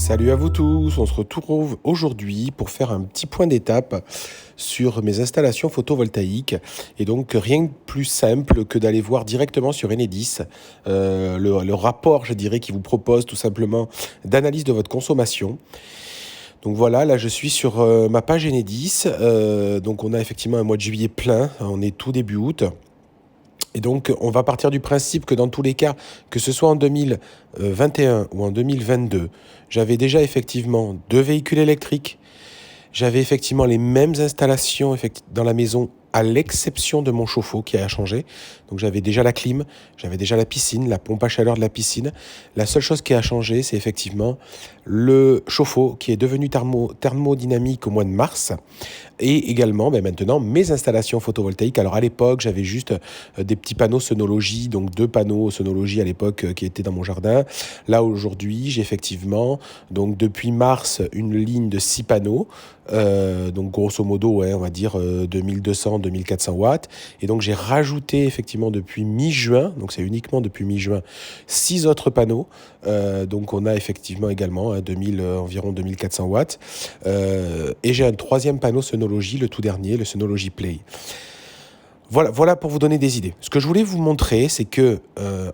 Salut à vous tous, on se retrouve aujourd'hui pour faire un petit point d'étape sur mes installations photovoltaïques. Et donc rien de plus simple que d'aller voir directement sur Enedis le rapport, je dirais, qui vous propose tout simplement d'analyse de votre consommation. Donc voilà, là je suis sur ma page Enedis. Donc on a effectivement un mois de juillet plein, on est tout début août. Et donc, on va partir du principe que dans tous les cas, que ce soit en 2021 ou en 2022, j'avais déjà effectivement 2 véhicules électriques. J'avais effectivement les mêmes installations dans la maison, à l'exception de mon chauffe-eau qui a changé. Donc j'avais déjà la clim, j'avais déjà la piscine, la pompe à chaleur de la piscine. La seule chose qui a changé, c'est effectivement le chauffe-eau qui est devenu thermodynamique au mois de mars. Et également, maintenant, mes installations photovoltaïques. Alors à l'époque, j'avais juste des petits panneaux sonologie, donc 2 panneaux sonologie à l'époque qui étaient dans mon jardin. Là, aujourd'hui, j'ai effectivement, donc depuis mars, une ligne de 6 panneaux. Donc grosso modo, ouais, on va dire 2200-2400 watts. Et donc j'ai rajouté effectivement depuis mi-juin, donc c'est uniquement depuis mi-juin, 6 autres panneaux. Donc on a effectivement également environ 2400 watts. Et j'ai un 3e panneau Sonology, le tout dernier, le Sonology Play. Voilà pour vous donner des idées. Ce que je voulais vous montrer, c'est que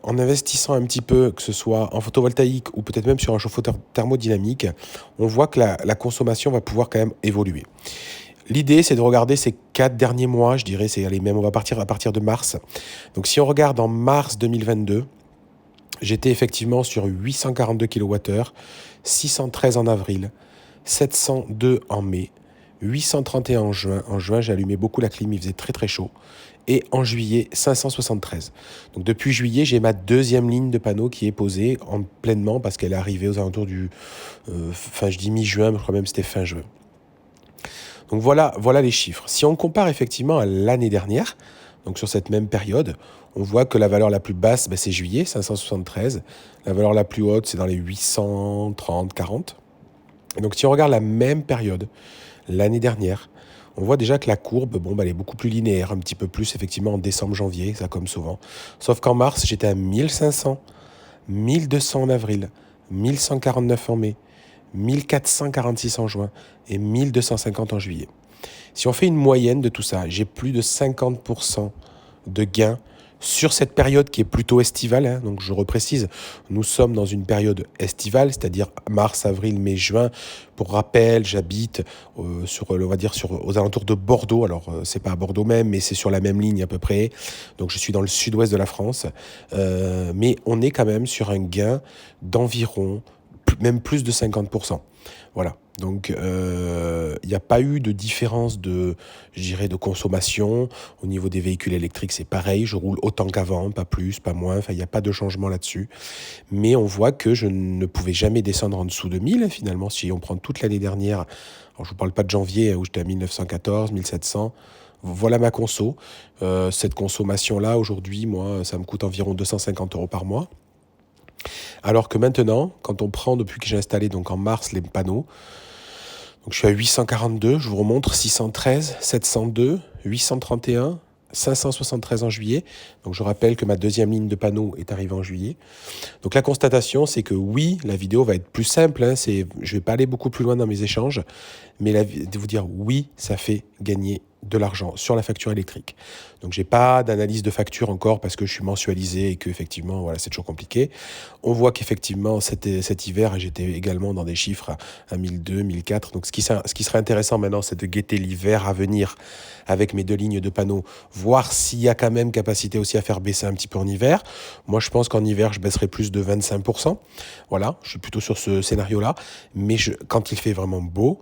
en investissant un petit peu, que ce soit en photovoltaïque ou peut-être même sur un chauffe-eau thermodynamique, on voit que la consommation va pouvoir quand même évoluer. L'idée, c'est de regarder ces 4 derniers mois, je dirais, on va partir à partir de mars. Donc si on regarde en mars 2022, j'étais effectivement sur 842 kWh, 613 en avril, 702 en mai, 831 en juin. En juin, j'ai allumé beaucoup la clim, il faisait très très chaud. Et en juillet, 573. Donc depuis juillet, j'ai ma 2e ligne de panneaux qui est posée pleinement parce qu'elle est arrivée aux alentours du... je dis mi-juin, mais je crois même que c'était fin juin. Donc voilà les chiffres. Si on compare effectivement à l'année dernière, donc sur cette même période, on voit que la valeur la plus basse, c'est juillet, 573. La valeur la plus haute, c'est dans les 830, 40. Et donc si on regarde la même période, l'année dernière, on voit déjà que la courbe, elle est beaucoup plus linéaire, un petit peu plus effectivement en décembre, janvier, ça comme souvent. Sauf qu'en mars, j'étais à 1500, 1200 en avril, 1149 en mai, 1446 en juin et 1250 en juillet. Si on fait une moyenne de tout ça, j'ai plus de 50% de gains sur cette période qui est plutôt estivale. Donc je reprécise, nous sommes dans une période estivale, c'est-à-dire mars, avril, mai, juin. Pour rappel, j'habite aux alentours de Bordeaux. Alors c'est pas à Bordeaux même, mais c'est sur la même ligne à peu près. Donc je suis dans le sud-ouest de la France. Mais on est quand même sur un gain d'environ même plus de 50%. Voilà. Donc, il n'y a pas eu de différence de consommation. Au niveau des véhicules électriques, c'est pareil. Je roule autant qu'avant, pas plus, pas moins. Enfin, il n'y a pas de changement là-dessus. Mais on voit que je ne pouvais jamais descendre en dessous de 1000. Finalement, si on prend toute l'année dernière, alors je ne vous parle pas de janvier où j'étais à 1914, 1700. Voilà ma conso. Cette consommation-là, aujourd'hui, moi, ça me coûte environ 250 € par mois. Alors que maintenant, quand on prend depuis que j'ai installé donc en mars les panneaux, donc je suis à 842, je vous remontre 613, 702, 831, 573 en juillet. Donc je rappelle que ma 2e ligne de panneaux est arrivée en juillet. Donc la constatation, c'est que oui, la vidéo va être plus simple. Je ne vais pas aller beaucoup plus loin dans mes échanges, mais de vous dire oui, ça fait gagner de l'argent sur la facture électrique. Donc j'ai pas d'analyse de facture encore parce que je suis mensualisé et que effectivement voilà, c'est toujours compliqué. On voit qu'effectivement cet hiver j'étais également dans des chiffres à 1002, 1004. Donc ce qui serait intéressant maintenant, c'est de guetter l'hiver à venir avec mes 2 lignes de panneaux, voir s'il y a quand même capacité aussi à faire baisser un petit peu en hiver. Moi je pense qu'en hiver je baisserai plus de 25%. Voilà, je suis plutôt sur ce scénario-là. Mais quand il fait vraiment beau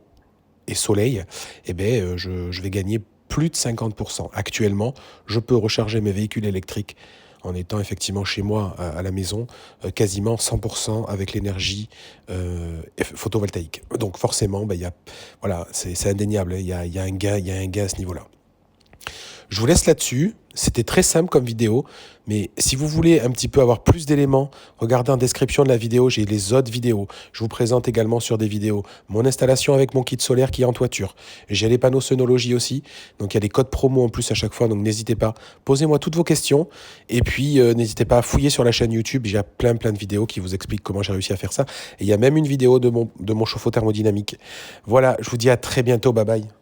et soleil, je vais gagner plus de 50%. Actuellement, je peux recharger mes véhicules électriques en étant effectivement chez moi à la maison, quasiment 100% avec l'énergie photovoltaïque. Donc forcément, c'est indéniable, il y a un gain à ce niveau-là. Je vous laisse là-dessus. C'était très simple comme vidéo, mais si vous voulez un petit peu avoir plus d'éléments, regardez en description de la vidéo, j'ai les autres vidéos. Je vous présente également sur des vidéos mon installation avec mon kit solaire qui est en toiture. J'ai les panneaux Sonology aussi, donc il y a des codes promo en plus à chaque fois, donc n'hésitez pas. Posez-moi toutes vos questions, et puis n'hésitez pas à fouiller sur la chaîne YouTube, j'ai plein de vidéos qui vous expliquent comment j'ai réussi à faire ça. Et il y a même une vidéo de mon chauffe-eau thermodynamique. Voilà, je vous dis à très bientôt, bye bye.